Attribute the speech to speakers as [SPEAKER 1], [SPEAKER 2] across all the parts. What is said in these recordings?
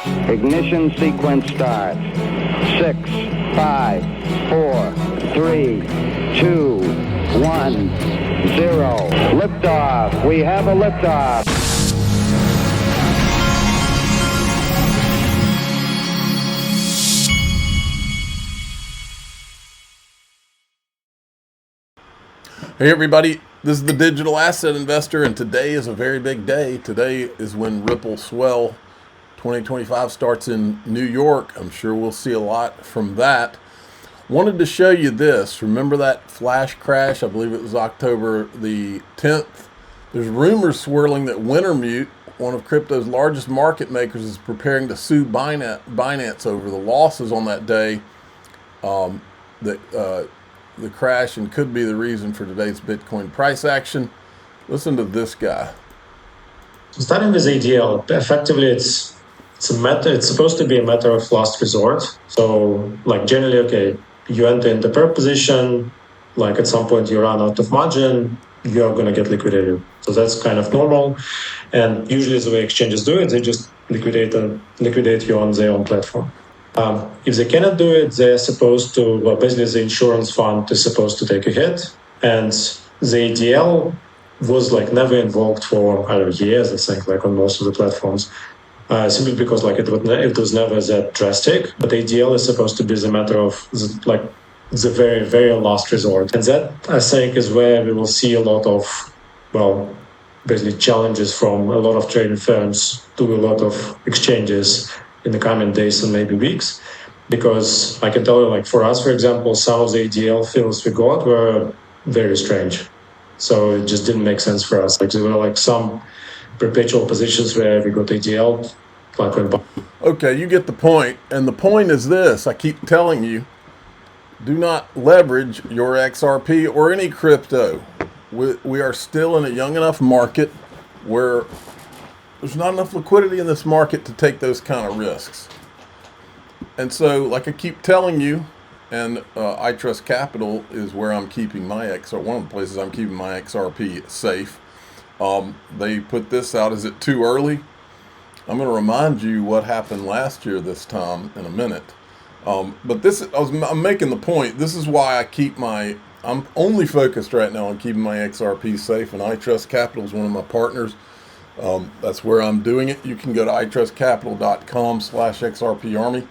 [SPEAKER 1] Ignition sequence start. 6, 5, 4, 3, 2, 1, 0. Liftoff. We have a liftoff.
[SPEAKER 2] Hey everybody, this is the Digital Asset Investor, and today is a very big day. Today is when Ripple Swell 2025 starts in New York. I'm sure we'll see a lot from that. Wanted to show you this. Remember that flash crash? I believe it was October the 10th. There's rumors swirling that Wintermute, one of crypto's largest market makers, is preparing to sue Binance over the losses on that day. The crash and could be the reason for today's Bitcoin price action. Listen to this guy.
[SPEAKER 3] So starting with ADL, effectively it's supposed to be a matter of last resort. So like generally, okay, you enter in the purple position, like at some point you run out of margin, you are going to get liquidated. So that's kind of normal. And usually the way exchanges do it, they just liquidate you on their own platform. If they cannot do it, they're supposed to, well, basically the insurance fund is supposed to take a hit. And the ADL was like never involved for, I don't know, years, I think, like on most of the platforms, simply because like it was never that drastic. But ADL is supposed to be the matter of the very, very last resort. And that, I think, is where we will see a lot of, well, basically challenges from a lot of trading firms to a lot of exchanges in the coming days and maybe weeks, because I can tell you, like for us, for example, some of the ADL fills we got were very strange. So it just didn't make sense for us. Like there were like some perpetual positions where we got ADL.
[SPEAKER 2] Okay, you get the point. And the point is this, I keep telling you, do not leverage your XRP or any crypto. We are still in a young enough market where there's not enough liquidity in this market to take those kind of risks. And so, like I keep telling you, and iTrustCapital is where I'm keeping my XRP, one of the places I'm keeping my XRP safe. They put this out. Is it too early? I'm going to remind you what happened last year this time in a minute. But I'm making the point. This is why I'm only focused right now on keeping my XRP safe, and iTrustCapital is one of my partners. That's where I'm doing it. You can go to iTrustCapital.com/XRPArmy,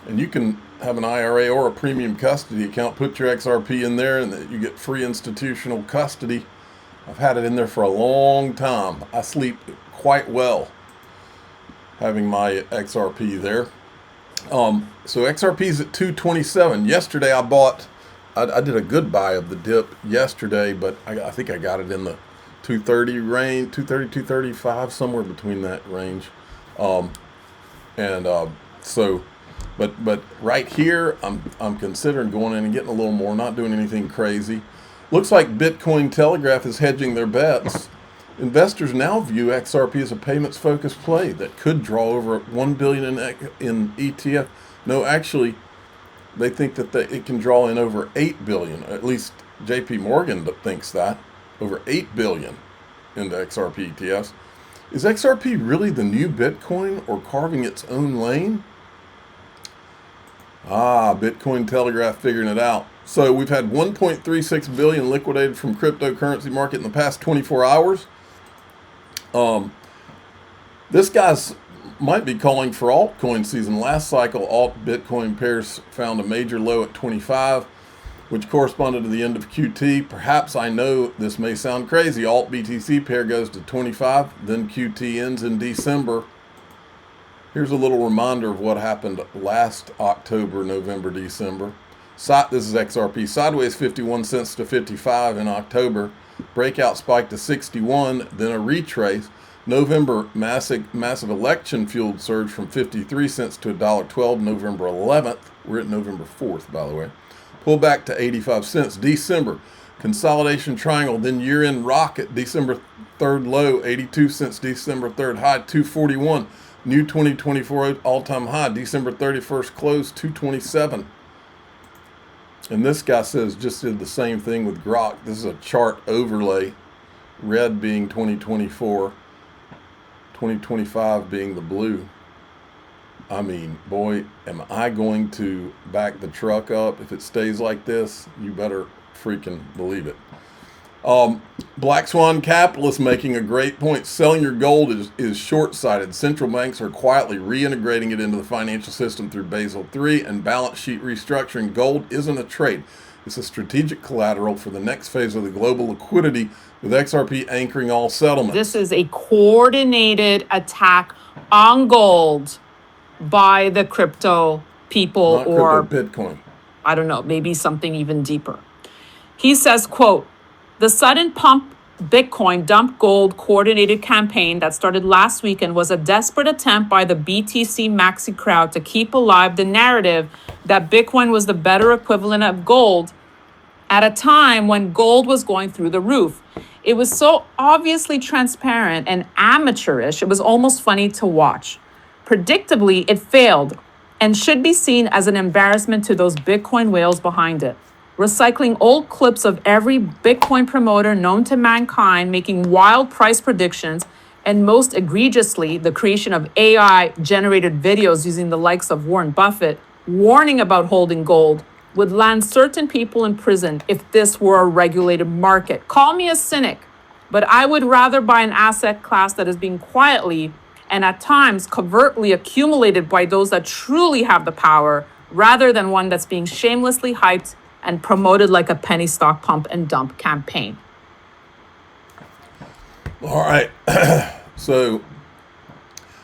[SPEAKER 2] and you can have an IRA or a premium custody account. Put your XRP in there, and you get free institutional custody. I've had it in there for a long time. I sleep quite well having my XRP there. So XRP is at 227. Yesterday I did a good buy of the dip yesterday, but I think I got it in the 230 range, 230, 235, somewhere between that range. But right here, I'm considering going in and getting a little more, not doing anything crazy. Looks like Bitcoin Telegraph is hedging their bets. Investors now view XRP as a payments-focused play that could draw over $1 billion in ETF. No, actually, they think that it can draw in over $8 billion. At least JP Morgan thinks that. Over $8 billion into XRP ETFs. Is XRP really the new Bitcoin or carving its own lane? Bitcoin Telegraph figuring it out. So we've had 1.36 billion liquidated from cryptocurrency market in the past 24 hours. This guy's might be calling for altcoin season. Last cycle, alt Bitcoin pairs found a major low at 25. Which corresponded to the end of QT. Perhaps I know this may sound crazy. Alt BTC pair goes to 25, then QT ends in December. Here's a little reminder of what happened last October, November, December. This is XRP. Sideways 51 cents to 55 in October. Breakout spike to 61, then a retrace. November, massive election-fueled surge from 53 cents to $1.12. November 11th. We're at November 4th, by the way. Pull back to 85 cents. December, consolidation triangle, then year-end rocket. December 3rd low, 82 cents. December 3rd high, 241. New 2024 all-time high. December 31st close, 227. And this guy says just did the same thing with Grok. This is a chart overlay. Red being 2024, 2025 being the blue. I mean, boy, am I going to back the truck up if it stays like this. You better freaking believe it. Black Swan Capitalist making a great point. Selling your gold is short-sighted. Central banks are quietly reintegrating it into the financial system through Basel III and balance sheet restructuring. Gold isn't a trade. It's a strategic collateral for the next phase of the global liquidity, with XRP anchoring all settlements.
[SPEAKER 4] This is a coordinated attack on gold by the crypto people,
[SPEAKER 2] Not
[SPEAKER 4] or
[SPEAKER 2] crypto, Bitcoin.
[SPEAKER 4] I don't know, maybe something even deeper. He says, quote, the sudden pump Bitcoin dump gold coordinated campaign that started last weekend was a desperate attempt by the BTC maxi crowd to keep alive the narrative that Bitcoin was the better equivalent of gold at a time when gold was going through the roof. It was so obviously transparent and amateurish, it was almost funny to watch. Predictably, it failed and should be seen as an embarrassment to those Bitcoin whales behind it. Recycling old clips of every Bitcoin promoter known to mankind, making wild price predictions, and most egregiously, the creation of AI-generated videos using the likes of Warren Buffett, warning about holding gold, would land certain people in prison if this were a regulated market. Call me a cynic, but I would rather buy an asset class that is being quietly and at times covertly accumulated by those that truly have the power, rather than one that's being shamelessly hyped and promoted like a penny stock pump and dump campaign.
[SPEAKER 2] All right. So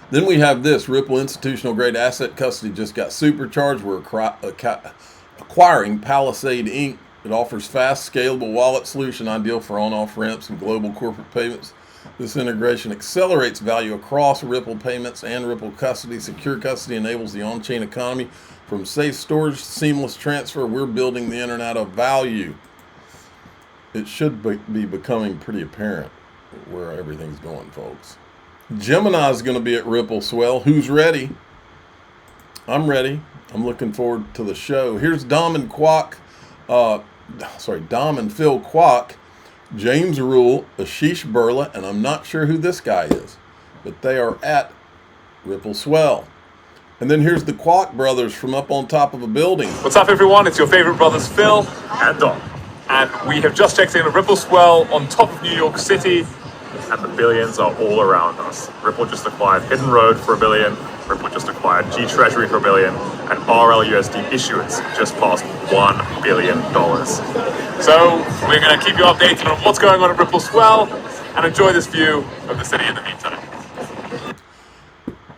[SPEAKER 2] then we have this. Ripple institutional grade asset custody just got supercharged. We're acquiring Palisade Inc. It offers fast, scalable wallet solution ideal for on-off ramps and global corporate payments. This integration accelerates value across Ripple payments and Ripple custody. Secure custody enables the on-chain economy. From safe storage to seamless transfer, we're building the internet of value. It should be becoming pretty apparent where everything's going, folks. Gemini is going to be at Ripple Swell. Who's ready? I'm ready. I'm looking forward to the show. Here's Dom and Phil Kwok, James Rule, Ashish Burla, and I'm not sure who this guy is, but they are at Ripple Swell. And then here's the Kwok brothers from up on top of a building.
[SPEAKER 5] What's up, everyone? It's your favorite brothers, Phil and Dom. And we have just checked in at Ripple Swell on top of New York City, and the billions are all around us. Ripple just acquired Hidden Road for $1 billion. Ripple just acquired G Treasury for $1 billion, and RLUSD issuance just passed $1 billion. So we're going to keep you updated on what's going on at Ripple Swell, and enjoy this view of the city in the meantime.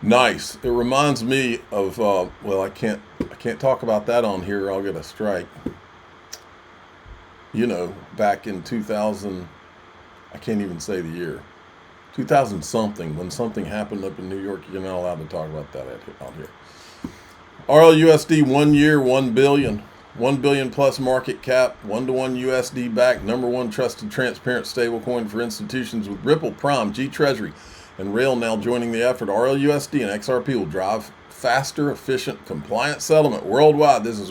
[SPEAKER 2] Nice. It reminds me of well, I can't talk about that on here. I'll get a strike. You know, back in 2000, I can't even say the year. 2000 something, when something happened up in New York. You're not allowed to talk about that out here. RLUSD 1 year, 1 billion. 1 billion plus market cap, 1-to-1 USD back, #1 trusted transparent stablecoin for institutions, with Ripple, Prime, G Treasury, and Rail now joining the effort. RLUSD and XRP will drive faster, efficient, compliant settlement worldwide. This is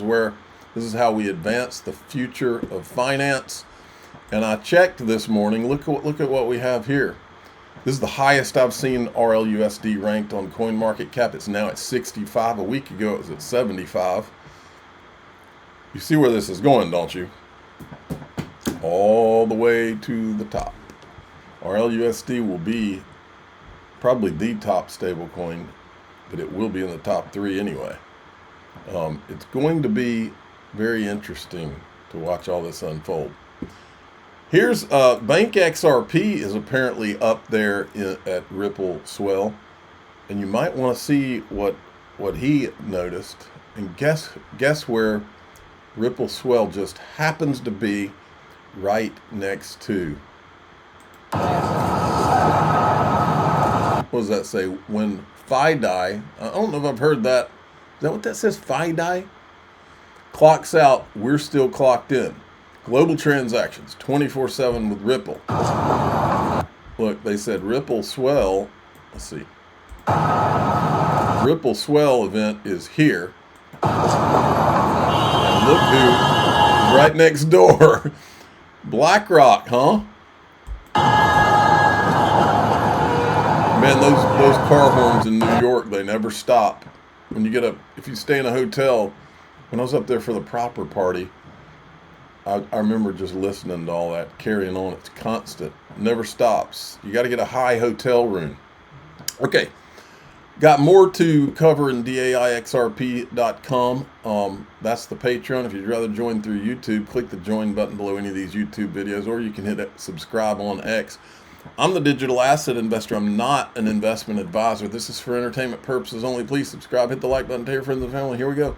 [SPEAKER 2] how we advance the future of finance. And I checked this morning. Look at what we have here. This is the highest I've seen RLUSD ranked on CoinMarketCap. It's now at 65. A week ago, it was at 75. You see where this is going, don't you? All the way to the top. RLUSD will be probably the top stablecoin, but it will be in the top 3 anyway. It's going to be very interesting to watch all this unfold. Here's Bank XRP is apparently up there at Ripple Swell, and you might want to see what he noticed. And guess where Ripple Swell just happens to be, right next to. What does that say? When FIDI, I don't know if I've heard that. Is that what that says? FIDI? Clocks out, we're still clocked in. Global transactions, 24/7 with Ripple. Look, they said Ripple Swell. Let's see. Ripple Swell event is here. And look who's right next door. BlackRock, huh? Man, those car horns in New York, they never stop. when you get up, if you stay in a hotel, when I was up there for the proper party, I remember just listening to all that, carrying on. It's constant, never stops. You got to get a high hotel room. Okay, got more to cover in DAIXRP.com. That's the Patreon. If you'd rather join through YouTube, click the join button below any of these YouTube videos, or you can hit subscribe on X. I'm the digital asset investor. I'm not an investment advisor. This is for entertainment purposes only. Please subscribe, hit the like button, tell your friends and family. Here we go.